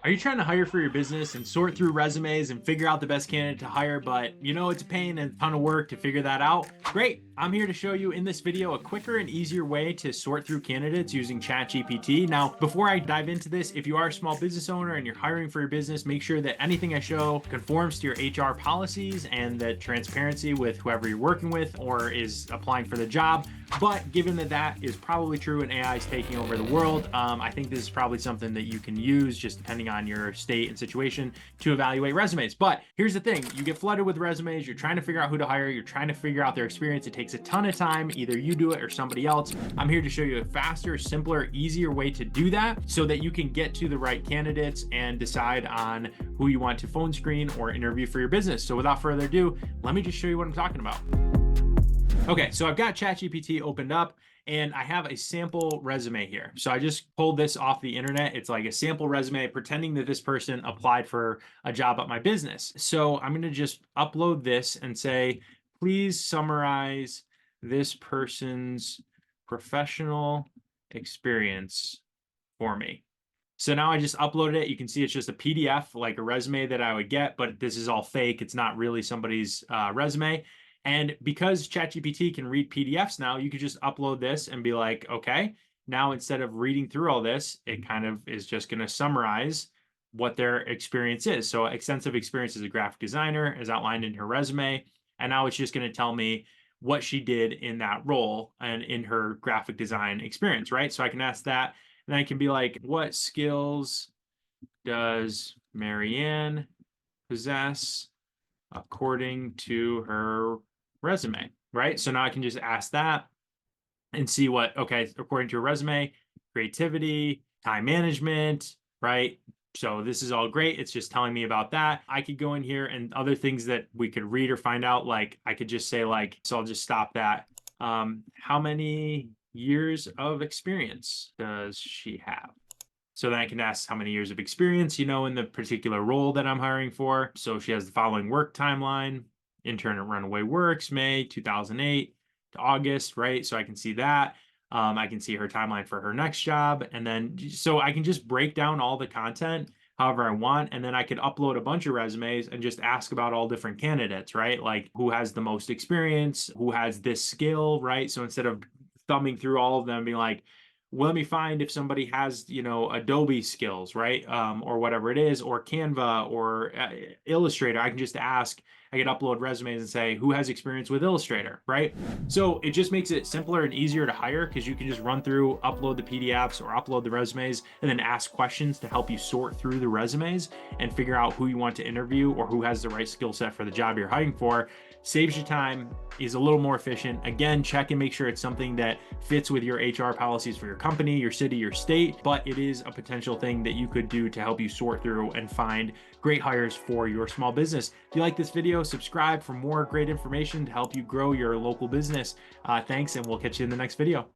Are you trying to hire for your business and sort through resumes and figure out the best candidate to hire, but you know it's a pain and a ton of work to figure that out? Great. I'm here to show you in this video a quicker and easier way to sort through candidates using ChatGPT. Now, before I dive into this, if you are a small business owner and you're hiring for your business, make sure that anything I show conforms to your HR policies and that transparency with whoever you're working with or is applying for the job. But given that that is probably true and AI is taking over the world, I think this is probably something that you can use just depending on your state and situation to evaluate resumes. But here's the thing, you get flooded with resumes, you're trying to figure out who to hire, you're trying to figure out their experience. It takes a ton of time. Either you do it or somebody else. I'm here to show you a faster, simpler, easier way to do that so that you can get to the right candidates and decide on who you want to phone screen or interview for your business. So without further ado, let me just show you what I'm talking about. Okay, so I've got ChatGPT opened up and I have a sample resume here. So I just pulled this off the internet. It's like a sample resume pretending that this person applied for a job at my business. So I'm going to just upload this and say, please summarize this person's professional experience for me. So now I just uploaded it. You can see it's just a PDF, like a resume that I would get, but this is all fake. It's not really somebody's resume. And because ChatGPT can read PDFs now, you could just upload this and be like, okay, now instead of reading through all this, it kind of is just going to summarize what their experience is. So extensive experience as a graphic designer is outlined in her resume. And now it's just going to tell me what she did in that role and in her graphic design experience, right? So I can ask that. And I can be like, what skills does Marianne possess according to her resume, right? So now I can just ask that and see what, okay, according to her resume, creativity, time management, right? So this is all great. It's just telling me about that. I could go in here and other things that we could read or find out. Like I could just say like, so I'll just stop that. How many years of experience does she have? So then I can ask how many years of experience, in the particular role that I'm hiring for. So she has the following work timeline: intern at Runaway Works, May 2008 to August, right? So I can see that. I can see her timeline for her next job. And then, so I can just break down all the content however I want. And then I could upload a bunch of resumes and just ask about all different candidates, right? Like who has the most experience, who has this skill, right? So instead of thumbing through all of them, being like, well, let me find if somebody has, Adobe skills, right? Or whatever it is, or Canva or Illustrator. I can just ask, I can upload resumes and say, who has experience with Illustrator, right? So it just makes it simpler and easier to hire because you can just run through, upload the PDFs or upload the resumes, and then ask questions to help you sort through the resumes and figure out who you want to interview or who has the right skill set for the job you're hiring for. Saves you time, is a little more efficient. Again, check and make sure it's something that fits with your HR policies for your company, your city, your state, but it is a potential thing that you could do to help you sort through and find great hires for your small business. If you like this video, subscribe for more great information to help you grow your local business. Thanks, and we'll catch you in the next video.